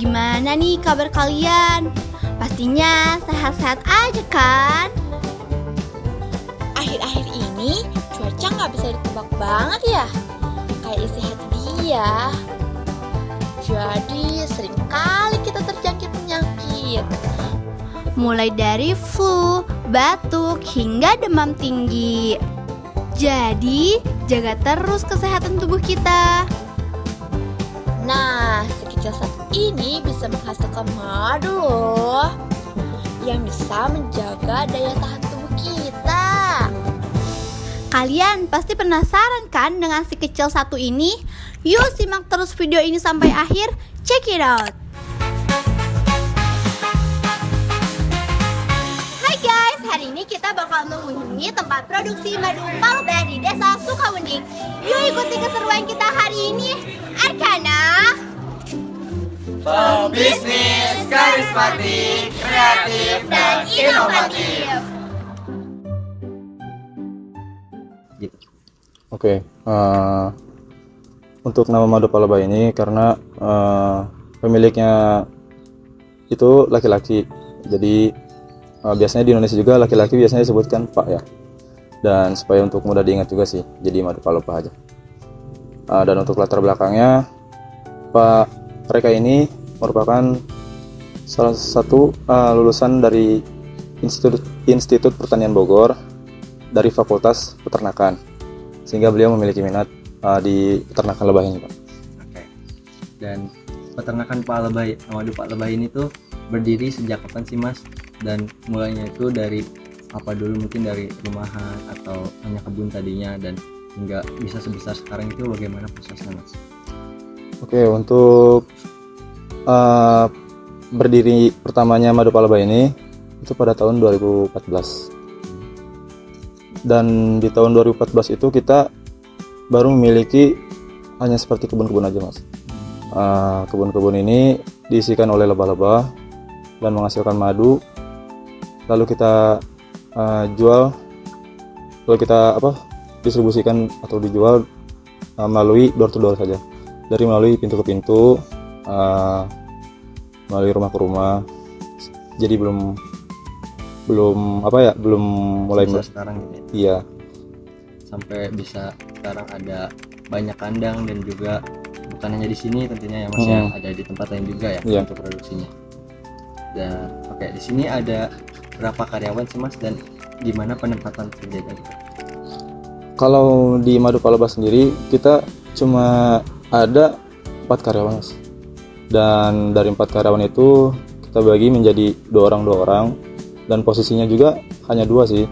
Gimana nih kabar kalian? Pastinya sehat-sehat aja kan? Akhir-akhir ini cuaca nggak bisa ditebak banget ya. Kayak isi hati dia. Jadi seringkali kita terjangkit penyakit. Mulai dari flu, batuk, hingga demam tinggi. Jadi, jaga terus kesehatan tubuh kita. Nah, si kecil satu ini bisa menghasilkan madu loh, yang bisa menjaga daya tahan tubuh kita. Kalian pasti penasaran kan dengan si kecil satu ini? Yuk simak terus video ini sampai akhir. Check it out. Hai guys, hari ini kita bakal mengunjungi tempat produksi madu palba di Desa Sukawening. Yuk ikuti keseruan kita hari ini. Arkana, Pebisnis karismatik, kreatif, dan inovatif. Oke, untuk nama madu palba ini karena pemiliknya itu laki-laki, jadi biasanya di Indonesia juga laki-laki biasanya disebutkan Pak ya. Dan supaya untuk mudah diingat juga sih, jadi madu palba aja. Dan untuk latar belakangnya, Pak mereka ini merupakan salah satu lulusan dari Institut Pertanian Bogor dari Fakultas Peternakan, sehingga beliau memiliki minat di peternakan lebah ini, Pak. Oke. Dan peternakan madu Pak Lebah ini tuh berdiri sejak kapan sih Mas? Dan mulainya itu dari apa dulu, mungkin dari rumahan atau hanya kebun tadinya, dan hingga bisa sebesar sekarang itu bagaimana prosesnya Mas? Oke, untuk berdiri pertamanya madu palba ini itu pada tahun 2014. Dan di tahun 2014 itu kita baru memiliki hanya seperti kebun-kebun aja, Mas. Kebun-kebun ini diisikan oleh lebah-lebah dan menghasilkan madu. Lalu kita jual, lalu kita distribusikan atau dijual melalui door to door saja. Dari melalui pintu ke pintu, melalui rumah ke rumah. Jadi belum mulai Sekarang gitu ya? Iya. Sampai bisa sekarang ada banyak kandang, dan juga bukan hanya di sini tentunya ya Mas ya, ada di tempat lain juga ya Iya. untuk produksinya. Dan oke, di sini ada berapa karyawan sih Mas, dan gimana penempatan kerjanya gitu? Kalau di madu palba sendiri kita cuma ada 4 karyawan, Mas. Dan dari 4 karyawan itu kita bagi menjadi 2 orang, dan posisinya juga hanya 2 sih.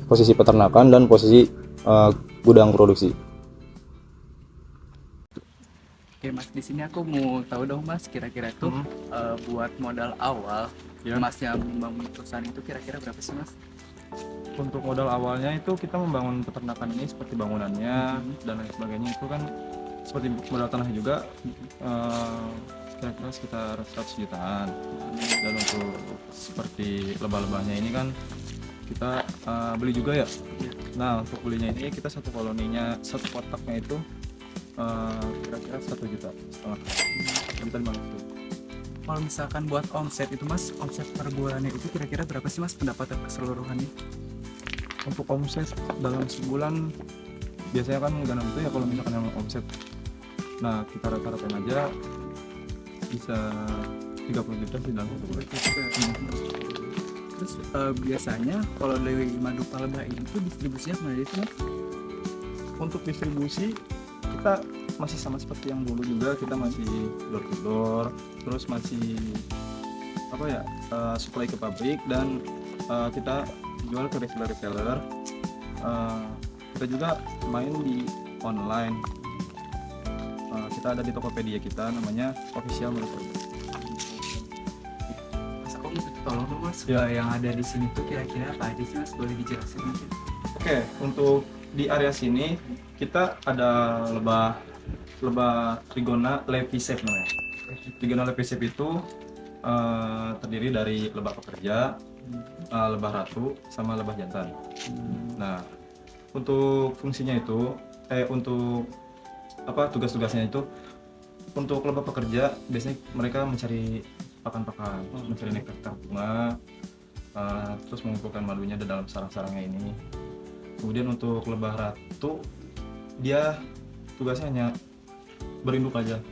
Posisi peternakan dan posisi gudang produksi. Oke Mas, di sini aku mau tahu dong Mas, kira-kira tuh buat modal awal Masnya membangun perusahaan itu kira-kira berapa sih Mas? Untuk modal awalnya itu kita membangun peternakan ini seperti bangunannya dan lain sebagainya, itu kan seperti modal tanah juga, kira-kira sekitar 100 jutaan. Dan untuk seperti lebah-lebahnya ini kan kita beli juga ya. Nah, untuk belinya ini kita satu koloninya, satu kotaknya itu kira-kira 1,5 juta. 1,5 juta. Kalau misalkan buat omset itu Mas, omset per bulannya itu kira-kira berapa sih Mas pendapatan keseluruhannya? Untuk omset dalam sebulan biasanya kan nggak nentu ya kalau misalkan yang omset. Nah, kita rata-ratain aja bisa 30 juta sih dalam 1 bulan. Terus biasanya kalau dari madu palba ini tuh distribusinya kemana sih Mas? Untuk distribusi kita masih sama seperti yang dulu juga, kita masih door to door, terus masih supply ke pabrik, dan kita jual ke reseller. Kita juga main di online. Kita ada di Tokopedia kita, namanya Official Madu Palba. Mas, aku minta tolong dong Mas, yang ada di sini tuh kira-kira apa aja sih Mas? Boleh dijelasin nanti? Oke, untuk di area sini kita ada lebah Trigona levisep namanya. Trigona levisep itu terdiri dari lebah pekerja, lebah ratu, sama lebah jantan. Nah, untuk fungsinya itu, untuk tugas-tugasnya itu untuk lebah pekerja biasanya mereka mencari pakan-pakan, mencari nektar bunga, terus mengumpulkan madunya di dalam sarang-sarangnya ini. Kemudian untuk lebah ratu dia tugasnya hanya berinduk aja.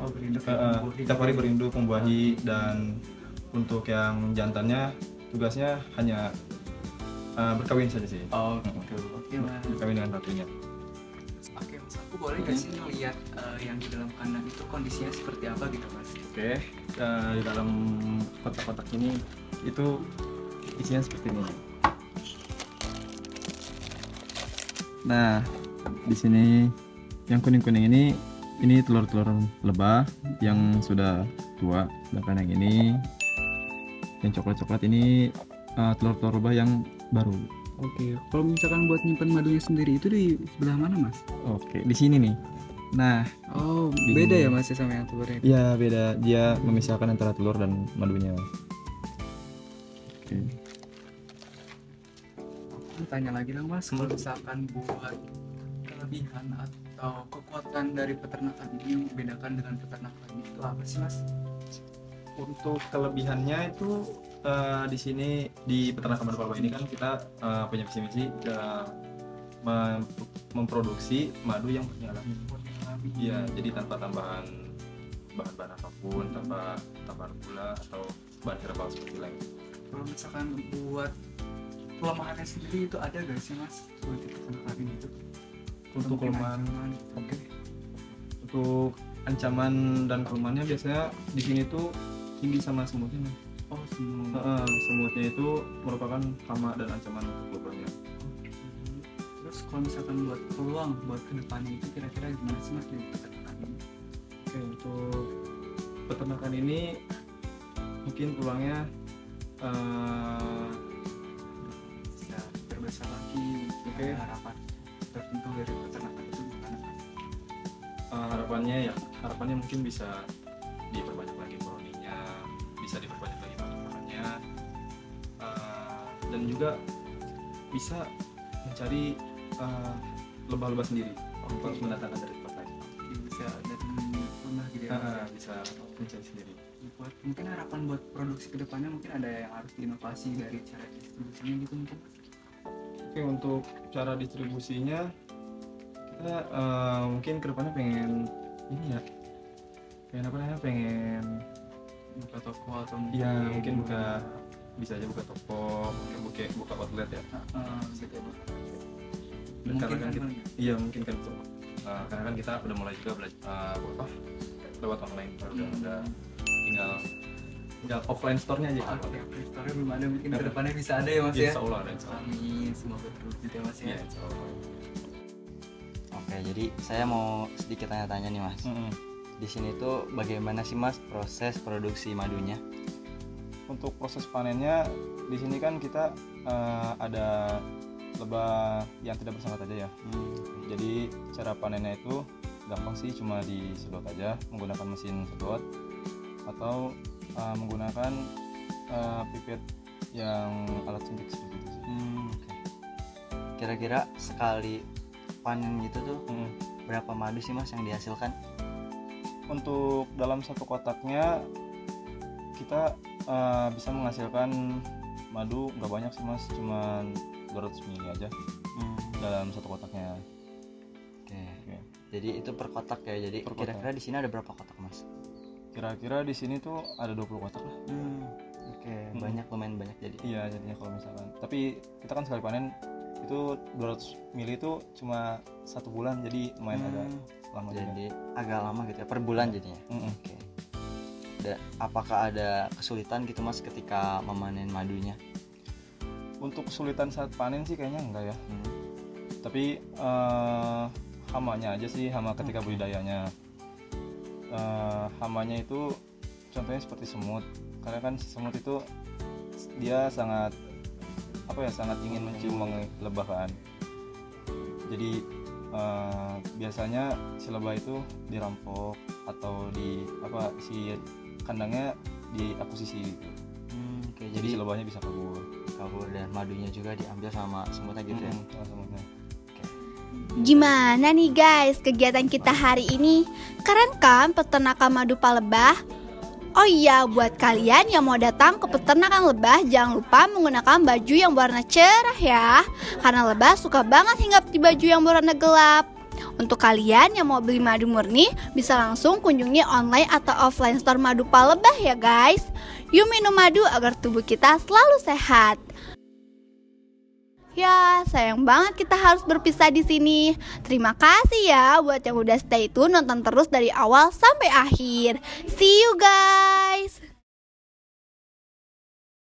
Tiap hari berinduk, membuahi, dan untuk yang jantannya tugasnya hanya berkawin saja sih. Oh gitu. Oke mas. Berkawin dengan ratunya. Oke mas, aku boleh nggak sih ngeliat yang di dalam kandang itu kondisinya seperti apa gitu mas? Oke, di dalam kotak-kotak ini itu isinya seperti ini. Nah, di sini yang kuning-kuning ini telur-telur lebah yang sudah tua, sedangkan yang ini yang coklat-coklat ini telur-telur lebah yang baru. Oke, kalau misalkan buat nyimpan madunya sendiri itu di sebelah mana mas? Oke, di sini nih. Nah, Oh, Di- beda ya mas ya sama yang telurnya? ya beda, dia memisahkan antara telur dan madunya. Oke. Aku tanya lagi dong mas, kalau misalkan buat kelebihan atau kekuatan dari peternakan ini yang membedakan dengan peternakan itu apa sih mas? Untuk kelebihannya itu di sini di peternakan madu palba ini kan kita punya visi misi memproduksi madu yang murni alami. Iya, jadi tanpa tambahan bahan-bahan apapun, tanpa tambahan gula atau bahan herbal seperti lain. Kalau misalkan buat kelemahannya sendiri itu ada gak sih mas buat di peternakan ini tuh? Untuk Mungkin kelemahan, ancaman. oke. Untuk ancaman dan kelemahannya biasanya di sini tuh tinggi sama semutnya. Oh semua. Semutnya itu merupakan hama dan ancaman untuk lebahnya. Terus kalau misalkan buat peluang buat kedepannya itu kira-kira gimana sih mas di peternakan ini? Oke, untuk peternakan ini mungkin peluangnya Bisa berbesar lagi, Oke. ada harapan tertentu dari peternakan itu gimana mas? harapannya mungkin bisa diperbanyak lagi koloninya, bisa diperbanyak lagi pakan-pakannya, dan juga bisa mencari lebah-lebah sendiri. Harus mendatangkan dari tempat lain. Jadi bisa datang rumah gitu ya mas ya? Bisa mencari sendiri. Buat mungkin harapan buat produksi kedepannya mungkin ada yang harus diinovasi dari cara distribusinya gitu mungkin. Oke, untuk cara distribusinya kita mungkin kedepannya pengen ini ya, pengen Buka toko atau ya mungkin bisa aja buka toko, mungkin buka outlet ya. Bisa kayak gitu. Dan mungkin karena kan kan kita, Bang, ya? iya mungkin kan itu. Karena kan kita udah mulai juga belajar lewat online, udah tinggal offline store-nya aja. Oke, store belum ada, mungkin kedepannya bisa ada ya mas ya? Insya Allah ada, insya Allah. Amin, semoga terwujud ya mas ya. Iya, insya Allah. Oke, jadi saya mau sedikit tanya-tanya nih mas. Di sini tuh bagaimana sih mas proses produksi madunya? Untuk proses panennya di sini kan kita ada lebah yang tidak bersangat aja ya. Jadi cara panennya itu gampang sih, cuma disedot aja menggunakan mesin sedot atau menggunakan pipet yang alat suntik seperti itu sih. Oke. Kira-kira sekali panen gitu tuh berapa madu sih mas yang dihasilkan? Untuk dalam satu kotaknya kita bisa menghasilkan madu nggak banyak sih mas, cuma 200 ml aja dalam satu kotaknya. Oke. Jadi itu per kotak ya. Jadi Per kotak. kira-kira di sini ada berapa kotak mas? Kira-kira di sini tuh ada 20 kotak lah. Oke, lumayan banyak jadi. Iya, jadinya kalau misalkan. Tapi kita kan sekali panen itu 200 ml itu cuma 1 bulan, jadi lumayan agak lama juga. Jadi agak lama gitu ya, per bulan jadinya. Oke. Apakah ada kesulitan gitu mas ketika memanen madunya? Untuk kesulitan saat panen sih kayaknya enggak ya. Tapi hamanya aja sih, hama ketika budidayanya. Hamanya itu contohnya seperti semut, karena kan semut itu dia sangat sangat ingin mencium wangi lebah kan. Jadi biasanya si lebah itu dirampok atau si kandangnya diakuisisi gitu. Oke, Jadi jadi si lebahnya bisa kabur. kabur dan madunya juga diambil sama semutnya gitu ya. Sama semutnya. Gimana nih guys kegiatan kita hari ini? Keren kan peternakan madu palebah? Oh iya, buat kalian yang mau datang ke peternakan lebah, jangan lupa menggunakan baju yang berwarna cerah ya. Karena lebah suka banget hinggap di baju yang berwarna gelap. Untuk kalian yang mau beli madu murni, bisa langsung kunjungi online atau offline store madu palebah ya guys. Yuk minum madu agar tubuh kita selalu sehat. Ya, sayang banget kita harus berpisah di sini. Terima kasih ya buat yang udah stay tune nonton terus dari awal sampai akhir. See you guys.